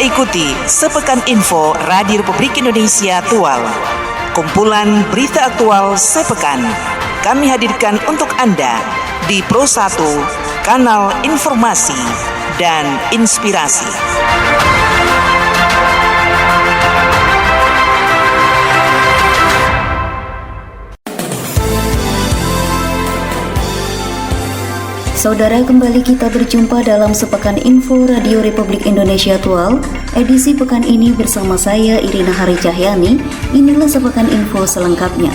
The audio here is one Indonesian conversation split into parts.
ikuti Sepekan Info Radio Republik Indonesia Tual. Kumpulan berita aktual sepekan kami hadirkan untuk Anda di Pro 1, kanal informasi dan inspirasi. Saudara, kembali kita berjumpa dalam Sepekan Info Radio Republik Indonesia Tual. Edisi pekan ini bersama saya Irina Hari Cahyani. Inilah Sepekan Info selengkapnya.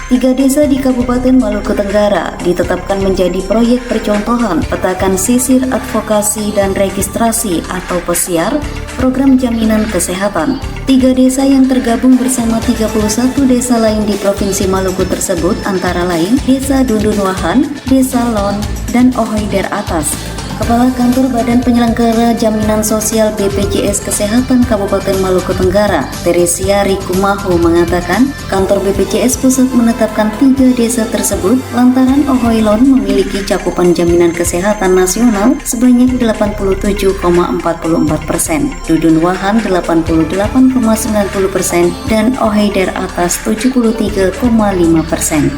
Tiga desa di Kabupaten Maluku Tenggara ditetapkan menjadi proyek percontohan petakan sisir advokasi dan registrasi atau PESIAR program jaminan kesehatan. Tiga desa yang tergabung bersama 31 desa lain di Provinsi Maluku tersebut antara lain Desa Dundunwahan, Desa Lon, dan Ohoider Atas. Kepala Kantor Badan Penyelenggara Jaminan Sosial BPJS Kesehatan Kabupaten Maluku Tenggara, Teresia Rikumaho mengatakan, kantor BPJS Pusat menetapkan 3 desa tersebut lantaran Ohoilon memiliki cakupan jaminan kesehatan nasional sebanyak 87,44%, Dundunwahan 88,90%, dan Ohoider Atas 73,5%.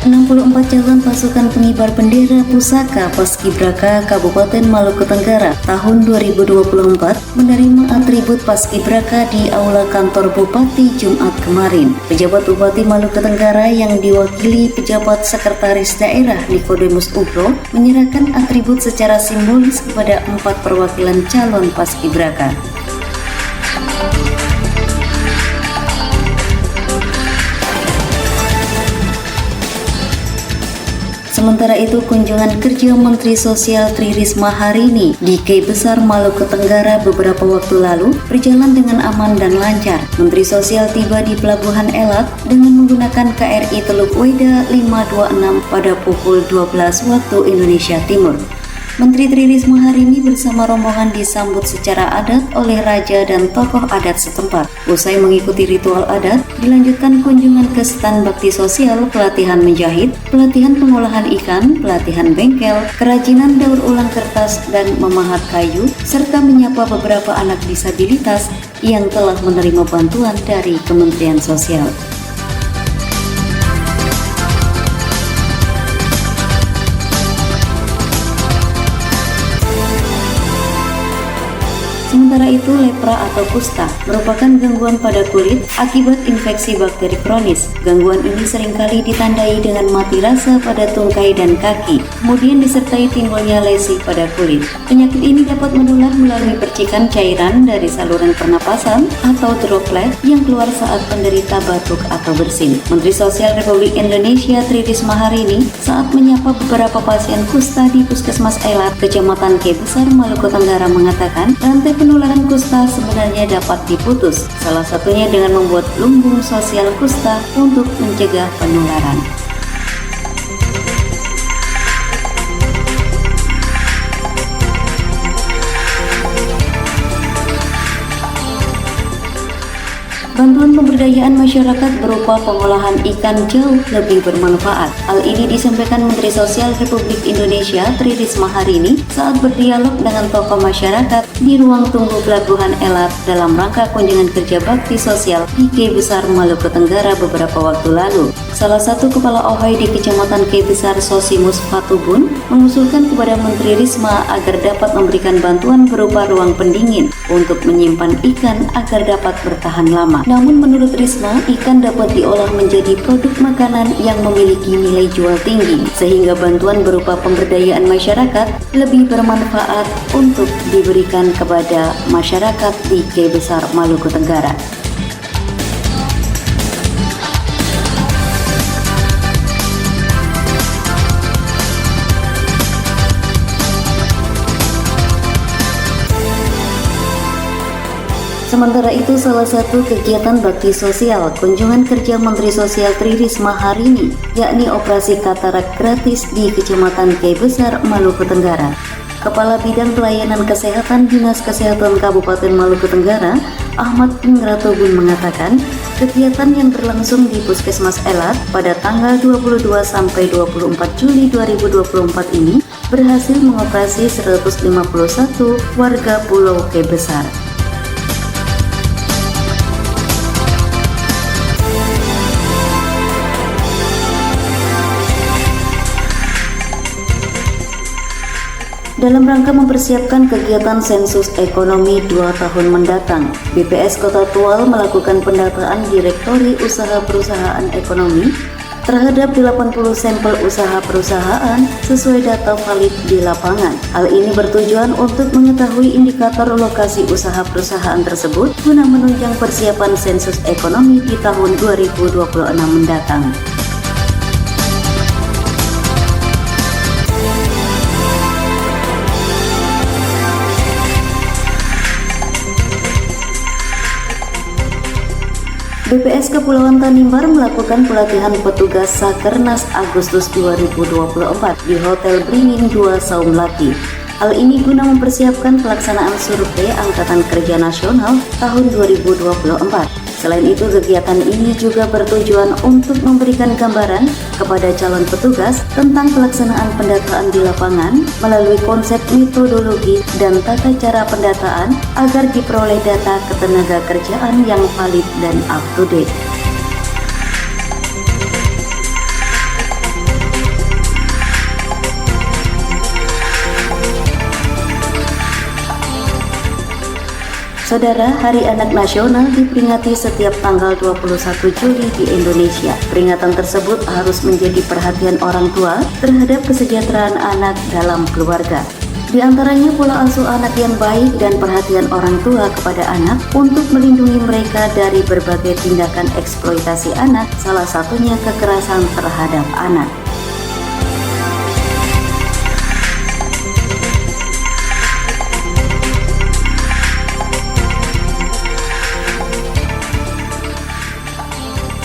64 calon pasukan pengibar bendera pusaka Paskibraka Kabupaten Maluku Tenggara tahun 2024 menerima atribut Paskibraka di Aula Kantor Bupati Jumat kemarin. Pejabat Bupati Maluku Tenggara yang diwakili pejabat Sekretaris Daerah Nikodemus Ugro menyerahkan atribut secara simbolis kepada 4 perwakilan calon Paskibraka. Sementara itu, kunjungan kerja Menteri Sosial Tri Risma hari ini di Kei Besar Maluku Tenggara beberapa waktu lalu berjalan dengan aman dan lancar. Menteri Sosial tiba di Pelabuhan Elat dengan menggunakan KRI Teluk Weda 526 pada pukul 12 waktu Indonesia Timur. Menteri Tri Risma hari ini bersama rombongan disambut secara adat oleh raja dan tokoh adat setempat. Usai mengikuti ritual adat, dilanjutkan kunjungan ke stan bakti sosial, pelatihan menjahit, pelatihan pengolahan ikan, pelatihan bengkel, kerajinan daur ulang kertas dan memahat kayu, serta menyapa beberapa anak disabilitas yang telah menerima bantuan dari Kementerian Sosial. Sementara itu, lepra atau kusta merupakan gangguan pada kulit akibat infeksi bakteri kronis. Gangguan ini seringkali ditandai dengan mati rasa pada tungkai dan kaki, kemudian disertai timbulnya lesi pada kulit. Penyakit ini dapat menular melalui percikan cairan dari saluran pernapasan atau droplet yang keluar saat penderita batuk atau bersin. Menteri Sosial Republik Indonesia Tri Risma hari ini saat menyapa beberapa pasien kusta di Puskesmas Elat, Kecamatan Kei Besar, Maluku Tenggara mengatakan rantai penularan kusta sebenarnya dapat diputus, salah satunya dengan membuat lumbung sosial kusta untuk mencegah penularan. Bantuan pemberdayaan masyarakat berupa pengolahan ikan jauh lebih bermanfaat. Hal ini disampaikan Menteri Sosial Republik Indonesia Tri Risma hari ini saat berdialog dengan tokoh masyarakat di ruang tunggu Pelabuhan Elat dalam rangka kunjungan kerja bakti sosial di Kei Besar Maluku Tenggara beberapa waktu lalu. Salah satu kepala OHI di Kecamatan Kei Besar, Sosimus Fatubun, mengusulkan kepada Menteri Risma agar dapat memberikan bantuan berupa ruang pendingin untuk menyimpan ikan agar dapat bertahan lama. Namun menurut Risma, ikan dapat diolah menjadi produk makanan yang memiliki nilai jual tinggi, sehingga bantuan berupa pemberdayaan masyarakat lebih bermanfaat untuk diberikan kepada masyarakat di Kei Besar Maluku Tenggara. Sementara itu, salah satu kegiatan bakti sosial kunjungan kerja Menteri Sosial Tri Risma hari ini, yakni operasi katarak gratis di Kecamatan Kiai Besar, Maluku Tenggara. Kepala Bidang Pelayanan Kesehatan Dinas Kesehatan Kabupaten Maluku Tenggara, Ahmad Ingratobun mengatakan, kegiatan yang berlangsung di Puskesmas Elat pada tanggal 22 sampai 24 Juli 2024 ini berhasil mengoperasi 151 warga Pulau Kiai Besar. Dalam rangka mempersiapkan kegiatan sensus ekonomi 2 tahun mendatang, BPS Kota Tual melakukan pendataan direktori usaha perusahaan ekonomi terhadap 80 sampel usaha perusahaan sesuai data valid di lapangan. Hal ini bertujuan untuk mengetahui indikator lokasi usaha perusahaan tersebut guna menunjang persiapan sensus ekonomi di tahun 2026 mendatang. BPS Kepulauan Tanimbar melakukan pelatihan petugas Sakernas Agustus 2024 di Hotel Beringin 2 Saum Laki. Hal ini guna mempersiapkan pelaksanaan survei Angkatan Kerja Nasional tahun 2024. Selain itu, kegiatan ini juga bertujuan untuk memberikan gambaran kepada calon petugas tentang pelaksanaan pendataan di lapangan melalui konsep metodologi dan tata cara pendataan agar diperoleh data ketenaga kerjaan yang valid dan up to date. Saudara, Hari Anak Nasional diperingati setiap tanggal 21 Juli di Indonesia. Peringatan tersebut harus menjadi perhatian orang tua terhadap kesejahteraan anak dalam keluarga. Di antaranya pola asuh anak yang baik dan perhatian orang tua kepada anak untuk melindungi mereka dari berbagai tindakan eksploitasi anak, salah satunya kekerasan terhadap anak.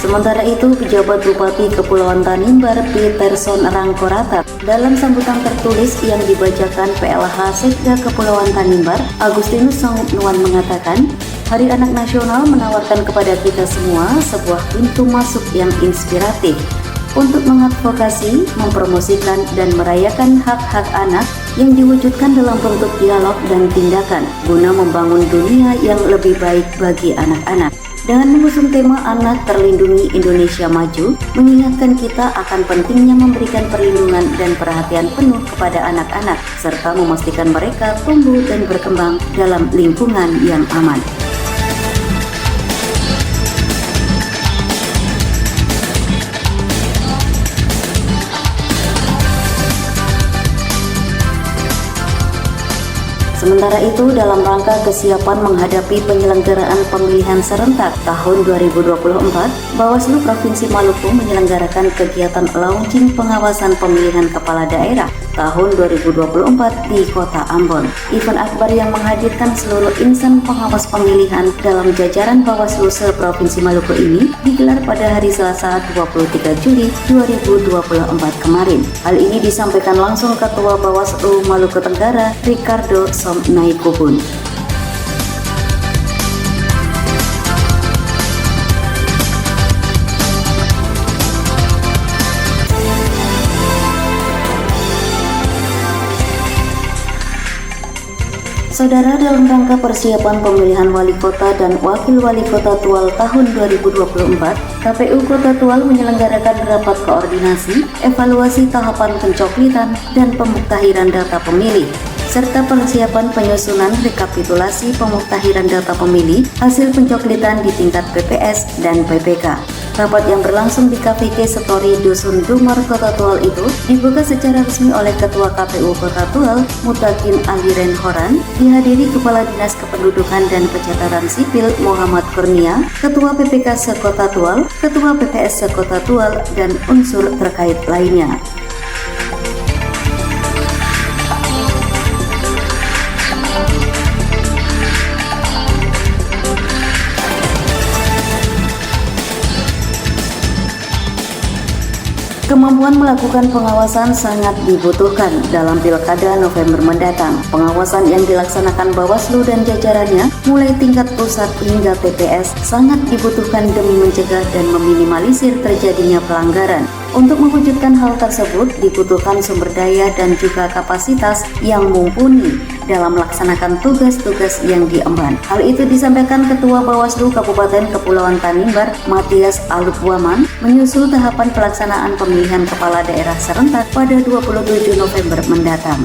Sementara itu, pejabat Bupati Kepulauan Tanimbar Peterson Rangkoratat dalam sambutan tertulis yang dibacakan PLH Sekda Kepulauan Tanimbar, Agustinus Sangupnuan mengatakan, Hari Anak Nasional menawarkan kepada kita semua sebuah pintu masuk yang inspiratif untuk mengadvokasi, mempromosikan, dan merayakan hak-hak anak yang diwujudkan dalam bentuk dialog dan tindakan guna membangun dunia yang lebih baik bagi anak-anak. Dengan mengusung tema Anak Terlindungi Indonesia Maju, mengingatkan kita akan pentingnya memberikan perlindungan dan perhatian penuh kepada anak-anak, serta memastikan mereka tumbuh dan berkembang dalam lingkungan yang aman. Sementara itu, dalam rangka kesiapan menghadapi penyelenggaraan pemilihan serentak tahun 2024, Bawaslu Provinsi Maluku menyelenggarakan kegiatan launching pengawasan pemilihan kepala daerah tahun 2024 di Kota Ambon. Event akbar yang menghadirkan seluruh insan pengawas pemilihan dalam jajaran Bawaslu se-Provinsi Maluku ini digelar pada hari Selasa 23 Juli 2024 kemarin. Hal ini disampaikan langsung Ketua Bawaslu Maluku Tenggara, Ricardo Somnaikubun. Saudara, dalam rangka persiapan pemilihan wali kota dan wakil wali kota Tual tahun 2024, KPU Kota Tual menyelenggarakan rapat koordinasi, evaluasi tahapan pencoklitan dan pemuktahiran data pemilih, serta persiapan penyusunan rekapitulasi pemuktahiran data pemilih hasil pencoklitan di tingkat PPS dan PPK. Rapat yang berlangsung di KPK Setori Dusun Dumar Kota Tual itu dibuka secara resmi oleh Ketua KPU Kota Tual, Mutakin Aliren Horan, dihadiri Kepala Dinas Kependudukan dan Pencatatan Sipil Muhammad Kurnia, Ketua PPK Sekota Tual, Ketua PPS Sekota Tual, dan unsur terkait lainnya. Kemampuan melakukan pengawasan sangat dibutuhkan dalam Pilkada November mendatang. Pengawasan yang dilaksanakan Bawaslu dan jajarannya mulai tingkat pusat hingga TPS sangat dibutuhkan demi mencegah dan meminimalisir terjadinya pelanggaran. Untuk mewujudkan hal tersebut dibutuhkan sumber daya dan juga kapasitas yang mumpuni dalam melaksanakan tugas-tugas yang diemban. Hal itu disampaikan Ketua Bawaslu Kabupaten Kepulauan Tanimbar, Matias Alupwaman, menyusul tahapan pelaksanaan pemilihan kepala daerah serentak pada 27 November mendatang.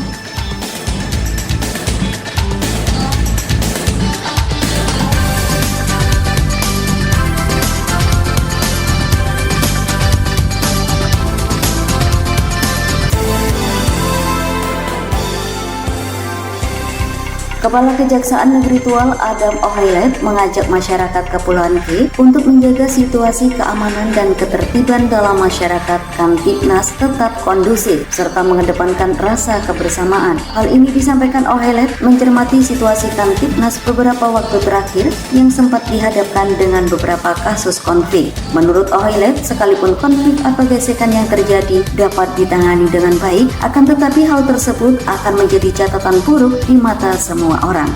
Kepala Kejaksaan Negeri Tual Adam Ohailet mengajak masyarakat Kepulauan K untuk menjaga situasi keamanan dan ketertiban dalam masyarakat Kamtibnas tetap kondusif serta mengedepankan rasa kebersamaan. Hal ini disampaikan Ohailet mencermati situasi Kamtibnas beberapa waktu terakhir yang sempat dihadapkan dengan beberapa kasus konflik. Menurut Ohailet, sekalipun konflik atau gesekan yang terjadi dapat ditangani dengan baik, akan tetapi hal tersebut akan menjadi catatan buruk di mata semua orang.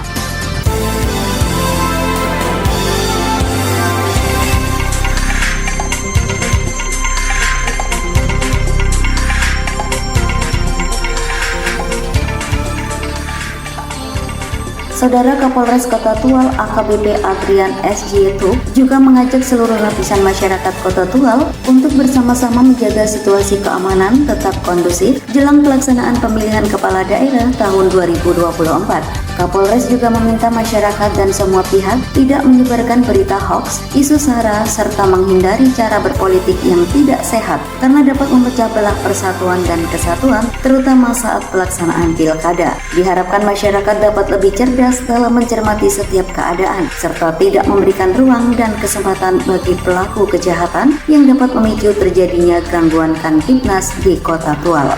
Saudara Kapolres Kota Tual AKBP Adrian SJ juga mengajak seluruh lapisan masyarakat Kota Tual untuk bersama-sama menjaga situasi keamanan tetap kondusif jelang pelaksanaan pemilihan kepala daerah tahun 2024. Kapolres juga meminta masyarakat dan semua pihak tidak menyebarkan berita hoaks, isu sara, serta menghindari cara berpolitik yang tidak sehat karena dapat memecah belah persatuan dan kesatuan, terutama saat pelaksanaan pilkada. Diharapkan masyarakat dapat lebih cerdas dalam mencermati setiap keadaan, serta tidak memberikan ruang dan kesempatan bagi pelaku kejahatan yang dapat memicu terjadinya gangguan Kamtibnas di Kota Tual.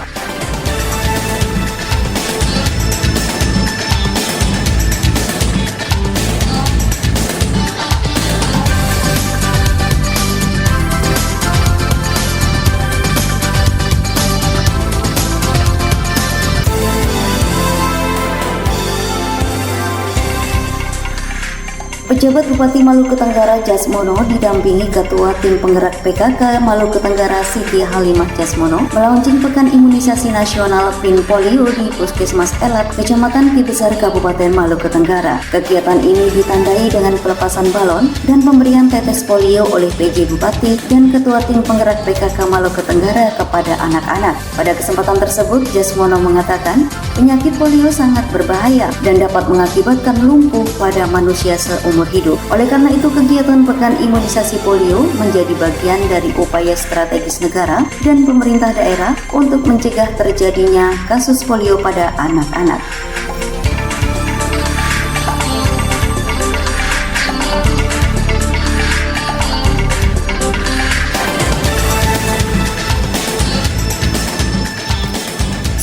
Pejabat Bupati Maluku Tenggara Jasmono didampingi Ketua Tim Penggerak PKK Maluku Tenggara Siti Halimah Jasmono melaunching Pekan Imunisasi Nasional PIN Polio di Puskesmas Elat, Kecamatan Ki Besar, Kabupaten Maluku Tenggara. Kegiatan ini ditandai dengan pelepasan balon dan pemberian tetes polio oleh PJ Bupati dan Ketua Tim Penggerak PKK Maluku Tenggara kepada anak-anak. Pada kesempatan tersebut, Jasmono mengatakan penyakit polio sangat berbahaya dan dapat mengakibatkan lumpuh pada manusia seumur hidup. Oleh karena itu, kegiatan Pekan Imunisasi Polio menjadi bagian dari upaya strategis negara dan pemerintah daerah untuk mencegah terjadinya kasus polio pada anak-anak.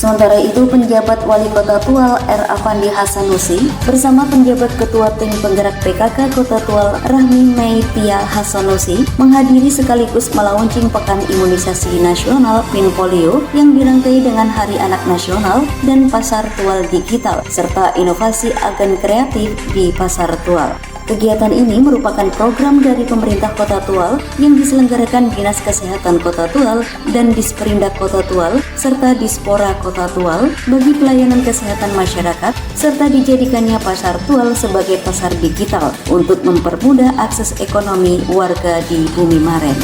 Sementara itu, penjabat Wali Kota Tual R. Afandi Hasanusi bersama penjabat Ketua Tim Penggerak PKK Kota Tual Rahmi Meitia Hasanusi menghadiri sekaligus melaunching Pekan Imunisasi Nasional PIN Polio yang dirangkai dengan Hari Anak Nasional dan Pasar Tual Digital serta inovasi agen kreatif di Pasar Tual. Kegiatan ini merupakan program dari pemerintah Kota Tual yang diselenggarakan Dinas Kesehatan Kota Tual dan Disperindak Kota Tual serta Dispora Kota Tual bagi pelayanan kesehatan masyarakat serta dijadikannya Pasar Tual sebagai pasar digital untuk mempermudah akses ekonomi warga di Bumi Maren.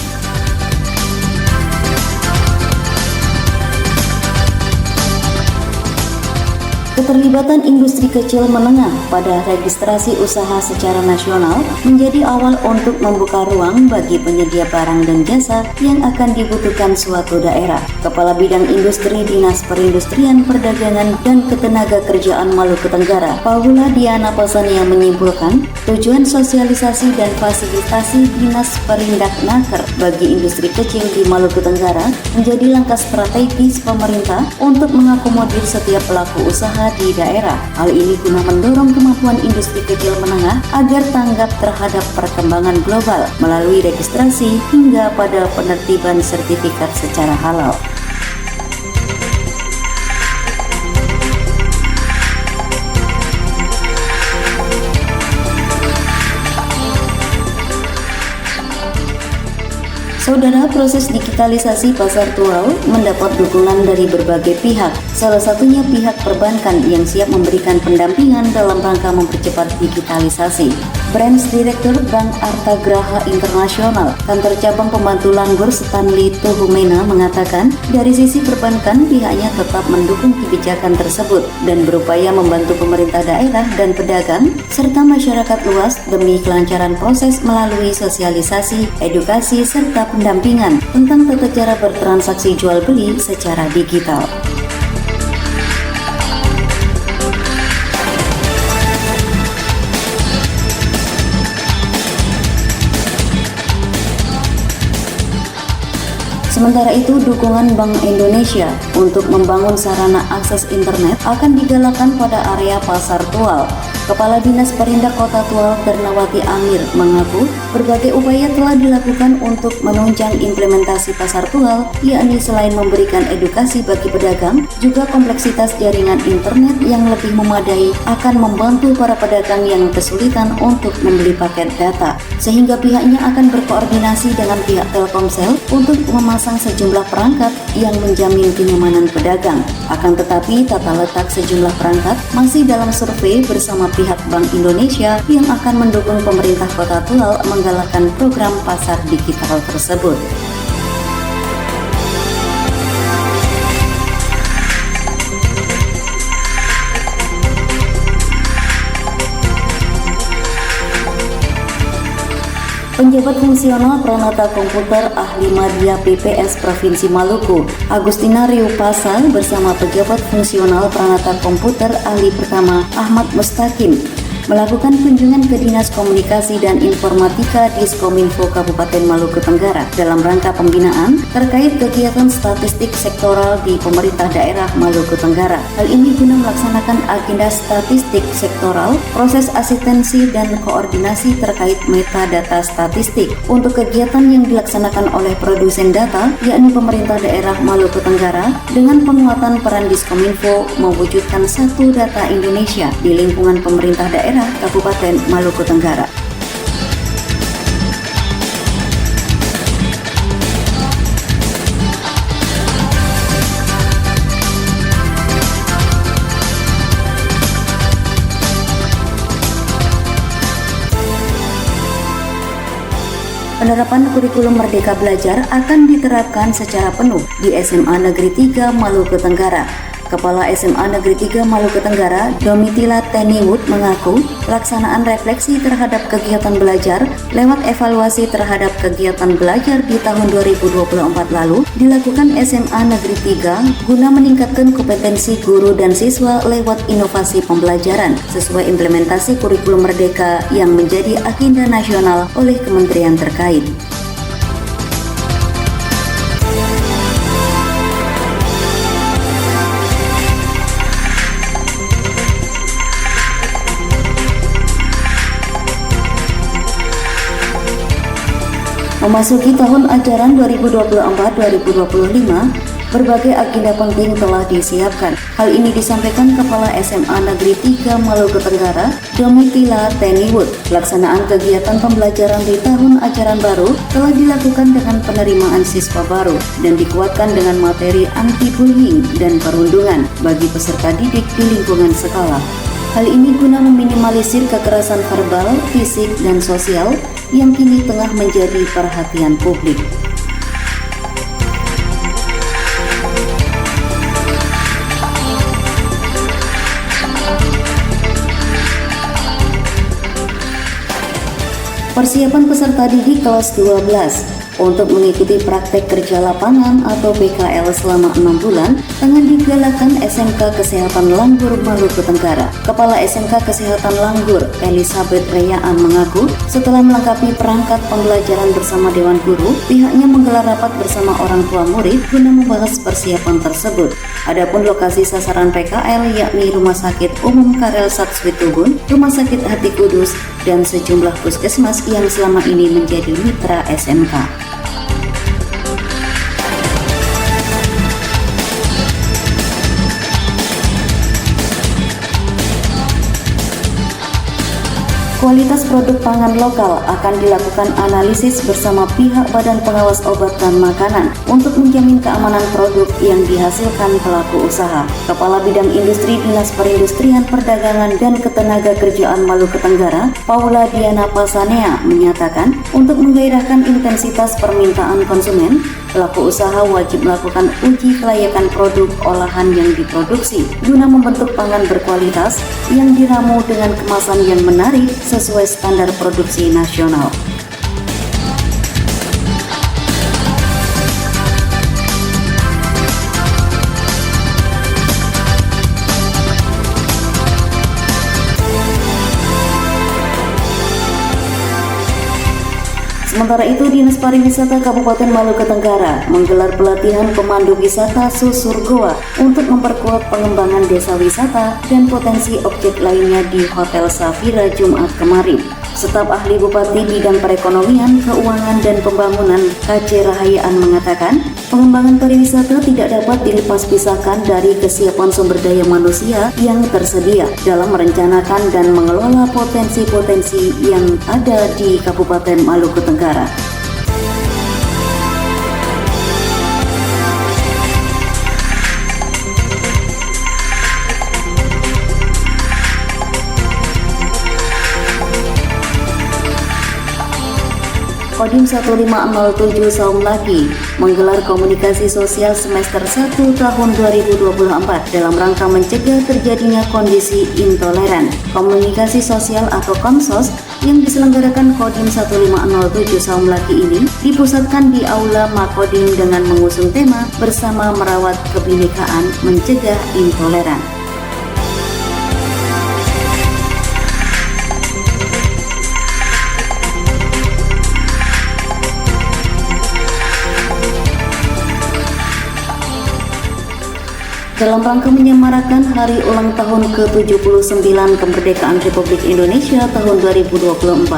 Keterlibatan industri kecil menengah pada registrasi usaha secara nasional menjadi awal untuk membuka ruang bagi penyedia barang dan jasa yang akan dibutuhkan suatu daerah. Kepala Bidang Industri Dinas Perindustrian, Perdagangan, dan Ketenagakerjaan Maluku Tenggara, Paula Diana Pasania menyimpulkan, tujuan sosialisasi dan fasilitasi Dinas Perindaknaker bagi industri kecil di Maluku Tenggara menjadi langkah strategis pemerintah untuk mengakomodir setiap pelaku usaha usaha di daerah. Hal ini guna mendorong kemampuan industri kecil menengah agar tanggap terhadap perkembangan global melalui registrasi hingga pada penertiban sertifikat secara halal. Saudara, proses digitalisasi pasar tual mendapat dukungan dari berbagai pihak, salah satunya pihak perbankan yang siap memberikan pendampingan dalam rangka mempercepat digitalisasi. Branch Director Bank Artagraha Internasional, kantor cabang pembantu Langgur Stanley Tuhumena mengatakan, dari sisi perbankan pihaknya tetap mendukung kebijakan tersebut dan berupaya membantu pemerintah daerah dan pedagang serta masyarakat luas demi kelancaran proses melalui sosialisasi, edukasi, serta pendampingan tentang tata cara bertransaksi jual beli secara digital. Sementara itu, dukungan Bank Indonesia untuk membangun sarana akses internet akan digalakkan pada area pasar tual. Kepala Dinas Perindak Kota Tual Ternawati Amir mengaku berbagai upaya telah dilakukan untuk menunjang implementasi pasar tual, yakni selain memberikan edukasi bagi pedagang, juga kompleksitas jaringan internet yang lebih memadai akan membantu para pedagang yang kesulitan untuk membeli paket data, sehingga pihaknya akan berkoordinasi dengan pihak Telkomsel untuk memasang sejumlah perangkat yang menjamin kenyamanan pedagang. Akan tetapi, tata letak sejumlah perangkat masih dalam survei bersama pihak Bank Indonesia yang akan mendukung pemerintah Kota Tual menggalakkan program pasar digital tersebut. Penjabat fungsional Pranata Komputer Ahli Madya PPS Provinsi Maluku, Agustina Riu Pasal bersama pejabat fungsional Pranata Komputer Ahli Pertama Ahmad Mustaqim melakukan kunjungan ke Dinas Komunikasi dan Informatika Diskominfo Kabupaten Maluku Tenggara dalam rangka pembinaan terkait kegiatan statistik sektoral di pemerintah daerah Maluku Tenggara. Hal ini guna melaksanakan agenda statistik sektoral, proses asistensi dan koordinasi terkait metadata statistik untuk kegiatan yang dilaksanakan oleh produsen data, yakni pemerintah daerah Maluku Tenggara, dengan penguatan peran Diskominfo mewujudkan satu data Indonesia di lingkungan pemerintah daerah Kabupaten Maluku Tenggara. Penerapan kurikulum Merdeka Belajar akan diterapkan secara penuh di SMA Negeri 3 Maluku Tenggara. Kepala SMA Negeri 3 Maluku Tenggara, Domitila Teniwood mengaku pelaksanaan refleksi terhadap kegiatan belajar lewat evaluasi terhadap kegiatan belajar di tahun 2024 lalu dilakukan SMA Negeri 3 guna meningkatkan kompetensi guru dan siswa lewat inovasi pembelajaran sesuai implementasi kurikulum Merdeka yang menjadi agenda nasional oleh kementerian terkait. Memasuki tahun ajaran 2024-2025, berbagai agenda penting telah disiapkan. Hal ini disampaikan Kepala SMA Negeri 3 Maluku Tenggara, Domitila Teniwood. Pelaksanaan kegiatan pembelajaran di tahun ajaran baru telah dilakukan dengan penerimaan siswa baru dan dikuatkan dengan materi anti-bullying dan perundungan bagi peserta didik di lingkungan sekolah. Hal ini guna meminimalisir kekerasan verbal, fisik, dan sosial yang kini tengah menjadi perhatian publik. Persiapan peserta didik kelas 12. untuk mengikuti praktek kerja lapangan atau PKL selama 6 bulan tengah digalakan SMK Kesehatan Langgur, Maluku Tenggara. Kepala SMK Kesehatan Langgur, Elizabeth Reyaan mengaku setelah melengkapi perangkat pembelajaran bersama Dewan Guru, pihaknya menggelar rapat bersama orang tua murid guna membahas persiapan tersebut. Adapun lokasi sasaran PKL yakni Rumah Sakit Umum Karel Satswitubun, Rumah Sakit Hati Kudus, dan sejumlah puskesmas yang selama ini menjadi mitra SMK. Kualitas produk pangan lokal akan dilakukan analisis bersama pihak Badan Pengawas Obat dan Makanan untuk menjamin keamanan produk yang dihasilkan pelaku usaha. Kepala Bidang Industri Dinas Perindustrian, Perdagangan, dan Ketenagakerjaan Maluku Tenggara, Paula Diana Pasanea, menyatakan untuk menggairahkan intensitas permintaan konsumen, pelaku usaha wajib melakukan uji kelayakan produk olahan yang diproduksi guna membentuk pangan berkualitas yang diramu dengan kemasan yang menarik sesuai standar produksi nasional. Sementara itu, Dinas Pariwisata Kabupaten Maluku Tenggara menggelar pelatihan pemandu wisata Susur Goa untuk memperkuat pengembangan desa wisata dan potensi objek lainnya di Hotel Safira Jumat kemarin. Staf ahli Bupati Bidang Perekonomian, Keuangan, dan Pembangunan KC Rahayaan mengatakan, pengembangan pariwisata tidak dapat dilepas pisahkan dari kesiapan sumber daya manusia yang tersedia dalam merencanakan dan mengelola potensi-potensi yang ada di Kabupaten Maluku Tenggara. Kodim 1507 Saum Laki menggelar komunikasi sosial semester 1 tahun 2024 dalam rangka mencegah terjadinya kondisi intoleran. Komunikasi sosial atau Komsos yang diselenggarakan Kodim 1507 Saum Laki ini dipusatkan di Aula Makodim dengan mengusung tema Bersama Merawat Kebinekaan Mencegah Intoleran. Dalam rangka menyemarakan hari ulang tahun ke-79 kemerdekaan Republik Indonesia tahun 2024,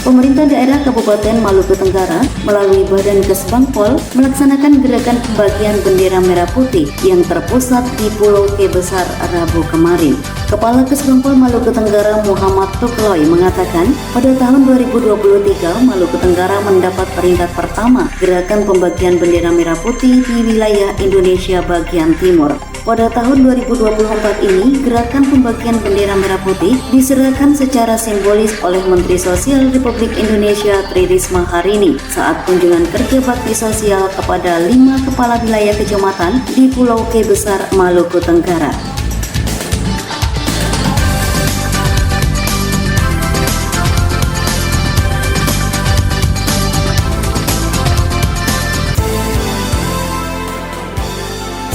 pemerintah daerah Kabupaten Maluku Tenggara melalui Badan Kesbangpol melaksanakan gerakan pembagian bendera merah putih yang terpusat di Pulau K Besar Rabu kemarin. Kepala Kesbangpol Maluku Tenggara Muhammad Tukloy mengatakan, pada tahun 2023 Maluku Tenggara mendapat peringkat pertama gerakan pembagian bendera merah putih di wilayah Indonesia bagian timur. Pada tahun 2024 ini, gerakan pembagian bendera merah putih diserahkan secara simbolis oleh Menteri Sosial Republik Indonesia Tri Risma hari ini saat kunjungan kerja bakti sosial kepada 5 kepala wilayah kecamatan di Pulau K Besar, Maluku Tenggara.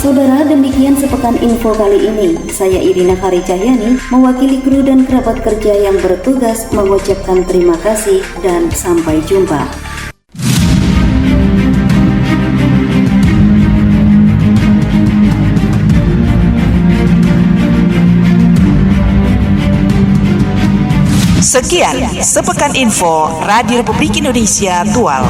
Saudara, demikian sepekan info kali ini. Saya Irina Kari Cahyani, mewakili kru dan kerabat kerja yang bertugas mengucapkan terima kasih dan sampai jumpa. Sekian sepekan info Radio Republik Indonesia Tual.